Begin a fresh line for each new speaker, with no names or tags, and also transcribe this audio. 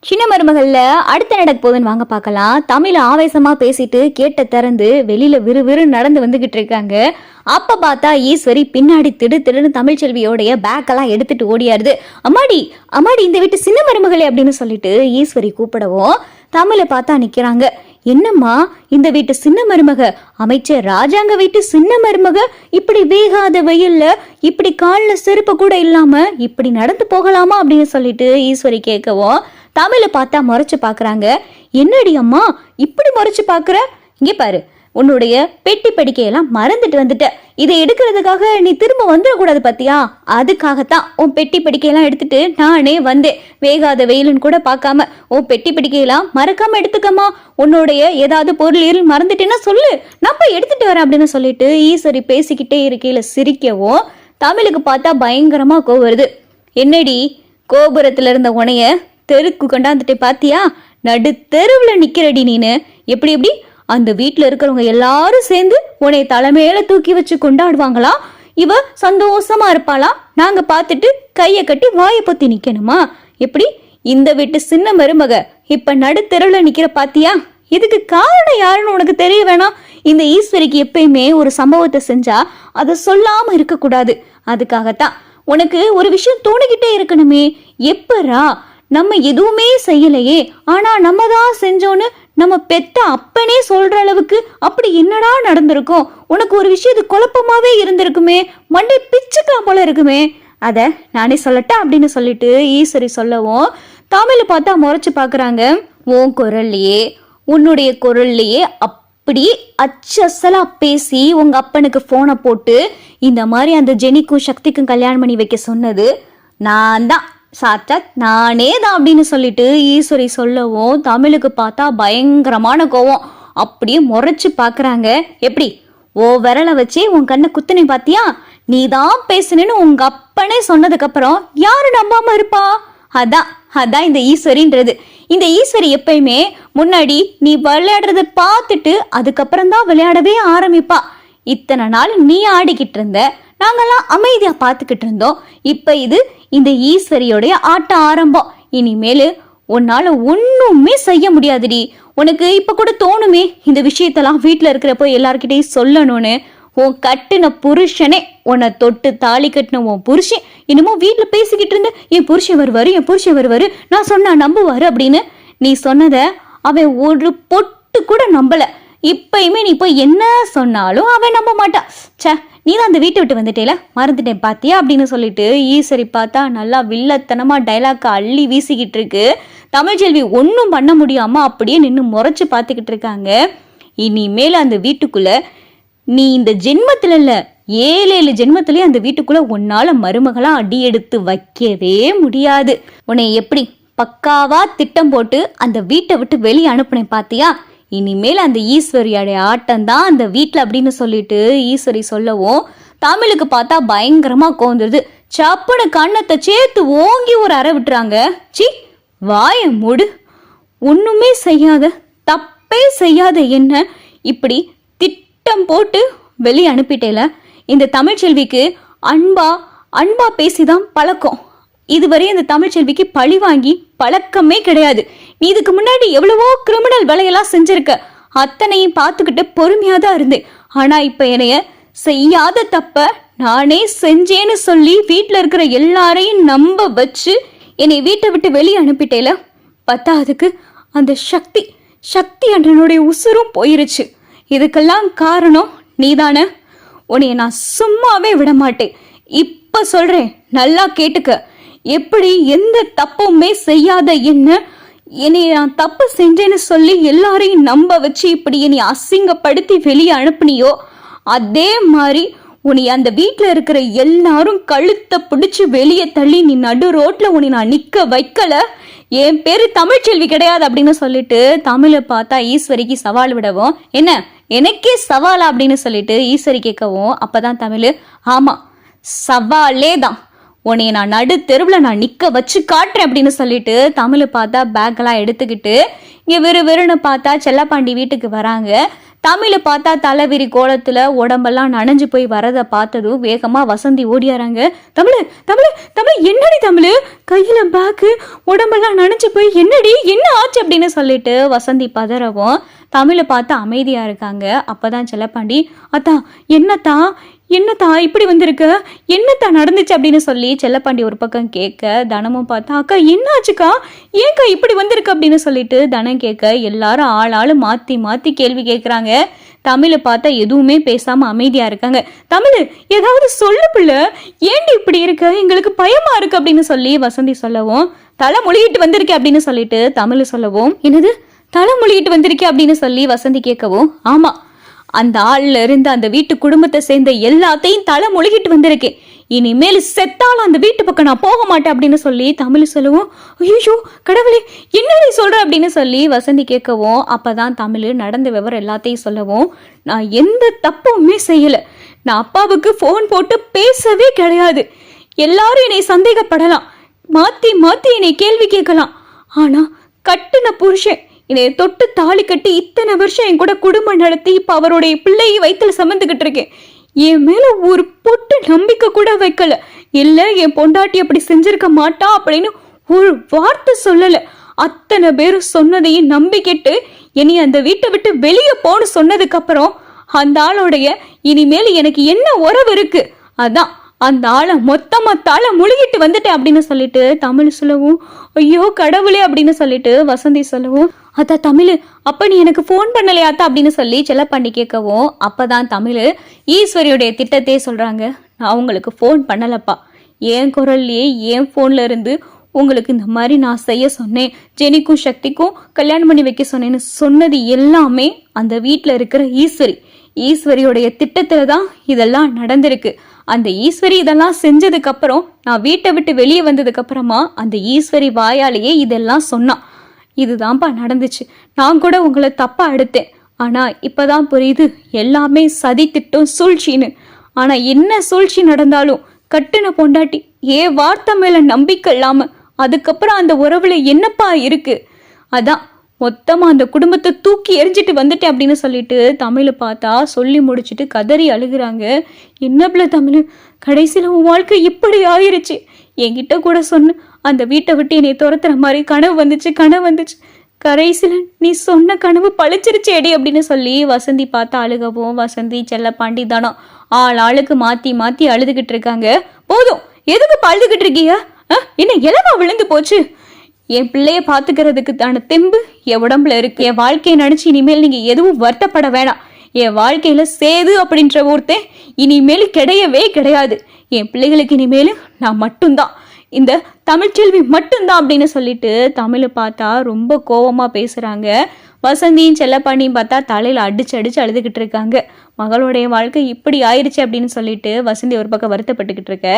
சின்ன மருமகள்ல அடுத்த நடக்க போகுதுன்னு வாங்க பார்க்கலாம். தமிழ் ஆவேசமா பேசிட்டு கேட்ட திறந்து வெளியில விறுவிறு நடந்து வந்துகிட்டு இருக்காங்க. அப்ப பார்த்தா ஈஸ்வரி பின்னாடி திடு திடுன்னு தமிழ்ச்செல்வியோடைய பேக்கெல்லாம் எடுத்துட்டு ஓடியாருது. அம்மாடி அம்மாடி இந்த வீட்டு சின்ன மருமகளே அப்படின்னு சொல்லிட்டு ஈஸ்வரி கூப்பிடவும் தமிழை பார்த்தா நிக்கிறாங்க. என்னம்மா இந்த வீட்டு சின்ன மருமக, அமைச்சர் ராஜாங்க வீட்டு சின்ன மருமக, இப்படி வேகாத வெயில்ல இப்படி காலில் செருப்பு கூட இல்லாம இப்படி நடந்து போகலாமா அப்படின்னு சொல்லிட்டு ஈஸ்வரி கேட்கவும் தமிழை பார்த்தா முறைச்சு பாக்குறாங்க. என்னடி அம்மா இப்படி முறைச்சு பாக்குற? இங்கே பாரு, உன்னுடைய பெட்டி படிக்கையெல்லாம் மறந்துட்டு வந்துட்ட. இதை எடுக்கிறதுக்காக நீ திரும்ப வந்துடக்கூடாது பாத்தியா? அதுக்காகத்தான் உன் பெட்டி படிக்கையெல்லாம் எடுத்துட்டு நானே வந்தேன். வேகாத வெயிலுன்னு கூட பார்க்காம உன் பெட்டி படிக்கையெல்லாம் மறக்காம எடுத்துக்கம்மா. உன்னுடைய ஏதாவது பொருள் மறந்துட்டேன்னா சொல்லு, நான் போய் எடுத்துட்டு வரேன் அப்படின்னு சொல்லிட்டு ஈஸ்வரி பேசிக்கிட்டே இருக்கையில சிரிக்கவும் தமிழுக்கு பார்த்தா பயங்கரமா கோவம் வருது. என்னடி கோபுரத்துல இருந்த உனைய தெருக்கு கொண்டாந்துட்டு பாத்தியா? நடு தெருவில் நிக்கிறடி நீனு. எப்படி எப்படி அந்த வீட்டில் இருக்கிறவங்க எல்லாரும் சேர்ந்து உன்னை தலைமையில தூக்கி வச்சு கொண்டாடுவாங்களா? இவ சந்தோஷமா இருப்பாளா? நாங்க பார்த்துட்டு கையை கட்டி வாயை பொத்தி நிக்கணுமா? எப்படி இந்த வீட்டு சின்ன மருமக இப்ப நடு தெருவில் நிக்கிற பாத்தியா? இதுக்கு காரணம் யாருன்னு உனக்கு தெரிய வேணாம். இந்த ஈஸ்வரிக்கு எப்பயுமே ஒரு சம்பவத்தை செஞ்சா அதை சொல்லாம இருக்கக்கூடாது. அதுக்காகத்தான் உனக்கு ஒரு விஷயம் தோணிக்கிட்டே இருக்கணுமே. எப்பரா நம்ம எதுவுமே செய்யலையே, ஆனா நம்ம தான் செஞ்சோன்னு நம்ம பெத்த அப்பனே சொல்ற அளவுக்கு அப்படி என்னடா நடந்திருக்கும்? உனக்கு ஒரு விஷயம் இது குழப்பமாவே இருந்திருக்குமே, மண்டை பிச்சுக்கலாம் போல இருக்குமே. அத நானே சொல்லட்டா அப்படின்னு சொல்லிட்டு ஈஸ்வரி சொல்லவும் தமிழை பார்த்தா முறைச்சு பாக்குறாங்க. உன் குரல்லையே உன்னுடைய குரல்லையே அப்படி அச்சசலா பேசி உங்க அப்பனுக்கு போனை போட்டு இந்த மாதிரி அந்த ஜெனிக்கும் சக்திக்கும் கல்யாணம் பண்ணி வைக்க சொன்னது நான் தான், சாச்சாத் நானே தான் அப்படின்னு சொல்லிட்டு ஈஸ்வரி சொல்லவும் தமிழுக்கு பார்த்தா பயங்கரமான கோவம். அப்படியே முறைச்சு பாக்குறாங்க. எப்படி ஓ விரலை வச்சு உன் கண்ணை குத்துனே பாத்தியா? நீ தான் பேசுனேன்னு உங்க அப்பனே சொன்னதுக்கு அப்புறம் யாரு நம்பாம இருப்பா? அதான் இந்த ஈஸ்வரின்றது. இந்த ஈஸ்வரி எப்பயுமே முன்னாடி நீ விளையாடுறத பார்த்துட்டு அதுக்கப்புறம் தான் விளையாடவே ஆரம்பிப்பா. இத்தனை நாள் நீ ஆடிக்கிட்டு இருந்த, நாங்கெல்லாம் அமைதியா பார்த்துக்கிட்டு இருந்தோம். இப்ப இது இந்த ஈஸ்வரியோடைய ஆட்ட ஆரம்பம். இனிமேலு உன்னால ஒண்ணுமே செய்ய முடியாதுடி. உனக்கு இப்ப கூட தோணுமே இந்த விஷயத்தெல்லாம் வீட்டுல இருக்கிறப்போ எல்லார்கிட்டையும் சொல்லணும்னு. உன் கட்டுன புருஷனே, உன்னை தொட்டு தாலி கட்டின உன் புருஷன் இன்னமும் வீட்டுல பேசிக்கிட்டு இருந்த என் புருஷன் வருவாரு, நான் சொன்னா நம்புவாரு அப்படின்னு நீ சொன்னத அவன் ஒரு பொட்டு கூட நம்பல. இப்பயுமே நீ போய் என்ன சொன்னாலும் அவன் நம்ப மாட்டான். சே, நீ தான் அந்த வீட்டை விட்டு வந்துட்டேல, மறந்துட்டேன் பாத்தியா அப்படின்னு சொல்லிட்டு ஈஸ்வரி பார்த்தா நல்லா வில்லத்தனமா டைலாக் அள்ளி வீசிக்கிட்டு இருக்கு. தமிழ்ச்செல்வி ஒன்றும் பண்ண முடியாம அப்படியே நின்று முறைச்சு பார்த்துக்கிட்டு இருக்காங்க. இனிமேல் அந்த வீட்டுக்குள்ள நீ இந்த ஜென்மத்துல இல்ல 7 ஜென்மத்திலேயே அந்த வீட்டுக்குள்ள உன்னால மருமகளா அடி எடுத்து வைக்கவே முடியாது. உன்னை எப்படி பக்காவா திட்டம் போட்டு அந்த வீட்டை விட்டு வெளியே அனுப்புனேன் பாத்தியா? இனிமேல் அந்த ஈஸ்வரியோடைய ஆட்டம் தான் அந்த வீட்டில் அப்படின்னு சொல்லிட்டு ஈஸ்வரி சொல்லவும் தமிழுக்கு பார்த்தா பயங்கரமா கோந்துருது. சப்புன்னு கண்ணத்தை சேர்த்து ஓங்கி ஒரு அறை விட்டுறாங்க. சி, வாய மூடு. ஒண்ணுமே செய்யாத, தப்பே செய்யாத என்ன இப்படி திட்டம் போட்டு வெளியே அனுப்பிட்டேல. இந்த தமிழ்ச்செல்விக்கு அன்பா பேசிதான் பழக்கம். இதுவரை இந்த தமிழ்ச்செல்விக்கு பழி வாங்கி பழக்கமே கிடையாது. நீ இதுக்கு முன்னாடி எவ்வளவோ கிரிமினல் வேலையெல்லாம் செஞ்சிருக்க, அத்தனையும் பார்த்துக்கிட்டு பொறுமையா தான் இருந்தேன். ஆனா இப்ப என்னைய செய்யாத தப்ப நானே செஞ்சேன்னு சொல்லி வீட்டுல இருக்கிற எல்லாரையும் நம்ப வச்சு என்னை வீட்டை விட்டு வெளியே அனுப்பிட்டேல. பத்தாவதுக்கு அந்த சக்தி அண்ணனுடைய உசுரும் போயிருச்சு. இதுக்கெல்லாம் காரணம் நீதானே. உன்னைய நான் சும்மாவே விட மாட்டேன். இப்ப சொல்றேன், நல்லா கேட்டுக்க. எப்படி எந்த தப்புமே செய்யாத என்னை நான் தப்பு செஞ்சேன்னு சொல்லி எல்லாரையும் நம்ப வச்சு இப்படி என்னை அசிங்கப்படுத்தி வெளியே அனுப்புனியோ, அதே மாதிரி உன்னை அந்த வீட்டுல இருக்கிற எல்லாரும் கழுத்தை பிடிச்சு வெளியே தள்ளி நீ நடு ரோட்ல உன்னை நான் நிக்க வைக்கல. என் பேரு தமிழ்ச்செல்வி கிடையாது அப்படின்னு சொல்லிட்டு தமிழை பார்த்தா ஈஸ்வரிக்கு சவால் விடவும், என்ன எனக்கே சவாலா அப்படின்னு சொல்லிட்டு ஈஸ்வரி கேட்கவும் அப்பதான் தமிழ், ஆமா சவாலே தான், உன்னைய நான் நடு தெருவில் நான் நிற்க வச்சு காட்டுறேன் அப்படின்னு சொல்லிட்டு தமிழை பார்த்தா பேக்கெல்லாம் எடுத்துக்கிட்டு இங்கே விறுவிறுன்னு பார்த்தா செல்லப்பாண்டி வீட்டுக்கு வராங்க. தமிழை பார்த்தா தலைவிரி கோலத்துல உடம்பெல்லாம் நனைஞ்சு போய் வரதை பார்த்ததும் வேகமா வசந்தி ஓடியாராங்க. தமிழ் தமிழ் தமிழ் என்னடி தமிழ், கையில பேக்கு, உடம்பெல்லாம் நனைஞ்சு போய் என்னடி என்ன ஆச்சு அப்படின்னு சொல்லிட்டு வசந்தி பதறவும் தமிழை பார்த்து அமைதியா இருக்காங்க. அப்பதான் செல்லப்பாண்டி, அத்தா என்னத்தா இப்படி வந்திருக்க, என்னத்தா நடந்துச்சு அப்படின்னு சொல்லி செல்லப்பாண்டி ஒரு பக்கம் கேட்க, தனமும் பார்த்தா அக்கா என்ன ஆச்சுக்கா, ஏன்க்கா இப்படி வந்திருக்கு அப்படின்னு சொல்லிட்டு தனம் கேட்க, எல்லாரும் ஆள் மாத்தி மாத்தி கேள்வி கேட்குறாங்க. தமிழை பார்த்தா எதுவுமே பேசாம அமைதியா இருக்காங்க. தமிழ் ஏதாவது சொல்லு பிள்ளை, ஏண்டி இப்படி இருக்க, எங்களுக்கு பயமா இருக்கு அப்படின்னு சொல்லி வசந்தி சொல்லவும், தலை மொழிகிட்டு வந்திருக்கேன் அப்படின்னு சொல்லிட்டு தமிழ் சொல்லவும், என்னது தலை மொழிகிட்டு வந்திருக்கேன் அப்படின்னு சொல்லி வசந்தி கேட்கவும், ஆமா அந்த ஆள்ல இருந்து அந்த வீட்டு குடும்பத்தை சேர்ந்த எல்லாத்தையும் தலை மொழிகிட்டு வந்திருக்கேன், இனிமேல் செத்தாலும் அந்த வீட்டு பக்கம் நான் போக மாட்டேன் அப்படின்னு சொல்லி தமிழ் சொல்லவும், ஐயோ கடவுளே என்ன நீ சொல்ற அப்படின்னு சொல்லி வசந்தி கேட்கவும், அப்பதான் தமிழ் நடந்த விவரம் எல்லாத்தையும் சொல்லவும், நான் எந்த தப்புமே செய்யல, நான் அப்பாவுக்கு ஃபோன் போட்டு பேசவே கிடையாது, எல்லாரும் என்னை சந்தேகப்படலாம், மாத்தி மாத்தி என்னை கேள்வி கேட்கலாம், ஆனா கட்டுன புருஷன் என்னை தொட்டு தாலி கட்டி இத்தனை வருஷம் என் கூட குடும்பம் நடத்தி இப்ப அவருடைய பிள்ளையை வயிற்றுல சமந்துக்கிட்டு இருக்கேன், என் மேல ஒரு பொட்டு நம்பிக்கை கூட வைக்கல, இல்ல என் பொண்டாட்டி அப்படி செஞ்சிருக்க மாட்டா அப்படின்னு ஒரு வார்த்தை சொல்லல, அத்தனை பேரும் சொன்னதையும் நம்பிக்கிட்டு இனி அந்த வீட்டை விட்டு வெளியே போன்னு சொன்னதுக்கு அப்புறம் அந்த ஆளோடைய இனிமேல் எனக்கு என்ன உறவு இருக்கு, அதான் அந்த ஆளை மொத்தமா தலை முழுகிட்டு வந்துட்டேன் அப்படின்னு சொல்லிட்டு தமிழ் சொல்லவும், ஐயோ கடவுளே அப்படின்னு சொல்லிட்டு வசந்தி சொல்லவும், அத்தா தமிழ் அப்ப நீ எனக்கு ஃபோன் பண்ணலையாத்தா அப்படின்னு சொல்லி செல்லப்பாண்டி கேட்கவும், அப்பதான் தமிழ் ஈஸ்வரியுடைய திட்டத்தையே சொல்றாங்க. நான் உங்களுக்கு ஃபோன் பண்ணலப்பா, என் குரல்லையே என் ஃபோன்ல இருந்து உங்களுக்கு இந்த மாதிரி நான் செய்ய சொன்னேன், ஜெனிக்கும் சக்திக்கும் கல்யாணம் பண்ணி வைக்க சொன்னேன்னு சொன்னது எல்லாமே அந்த வீட்டில் இருக்கிற ஈஸ்வரியோடைய திட்டத்துல தான் இதெல்லாம் நடந்திருக்கு. அந்த ஈஸ்வரி இதெல்லாம் செஞ்சதுக்கு அப்புறம் நான் வீட்டை விட்டு வெளியே வந்ததுக்கு அப்புறமா அந்த ஈஸ்வரி வாயாலேயே இதெல்லாம் சொன்னான், இதுதான்ப்பா நடந்துச்சு, நான் கூட உங்களை தப்பா எடுத்தேன், ஆனா இப்பதான் புரியுது எல்லாமே சதி திட்டம் சூழ்ச்சின்னு, ஆனா என்ன சூழ்ச்சி நடந்தாலும் கட்டுன பொண்டாட்டி ஏன் வார்த்தை மேல நம்பிக்கை இல்லாம அதுக்கப்புறம் அந்த உறவுல என்னப்பா இருக்கு, அதான் மொத்தமா அந்த குடும்பத்தை தூக்கி எரிஞ்சிட்டு வந்துட்டேன் அப்படின்னு சொல்லிட்டு தமிழை பார்த்தா சொல்லி முடிச்சுட்டு கதறி அழுகுறாங்க. என்ன பிள்ளை தமிழ், கடைசியில உன் வாழ்க்கை இப்படி ஆயிருச்சு, என்கிட்ட கூட சொன்ன அந்த வீட்டை விட்டு என்னை துரத்துற மாதிரி கனவு வந்துச்சு, கடைசியில நீ சொன்ன கனவு பழிச்சிருச்சு எடி அப்படின்னு சொல்லி வசந்தி பார்த்தா அழுகவும், வசந்தி செல்லப்பாண்டி தானம் ஆளுக்கு மாத்தி மாத்தி அழுதுகிட்டு இருக்காங்க. போதும் எதுக்கு அழுதுகிட்டு இருக்கீங்க, என்ன இலவா விழுந்து போச்சு, என் பிள்ளைய பாத்துக்கிறதுக்கு தான தெம்பு என் உடம்புல இருக்கு, என் வாழ்க்கையை நினைச்சு இனிமேல் நீங்க எதுவும் வருத்தப்பட வேணாம், என் வாழ்க்கையில சேது அப்படின்ற ஒருத்தன் இனிமேல் கிடையவே கிடையாது, என் பிள்ளைகளுக்கு இனிமேலும் நான் மட்டும்தான், இந்த தமிழ்ச்செல்வி மட்டும்தான் அப்படின்னு சொல்லிட்டு தமிழை பார்த்தா ரொம்ப கோவமா பேசுறாங்க. வசந்தியும் செல்லப்பாண்டியும் பார்த்தா தலையில அடிச்சு அழுதுகிட்டு இருக்காங்க. மகளுடைய வாழ்க்கை இப்படி ஆயிடுச்சு அப்படின்னு சொல்லிட்டு வசந்தி ஒரு பக்கம் வருத்தப்பட்டுக்கிட்டு இருக்க.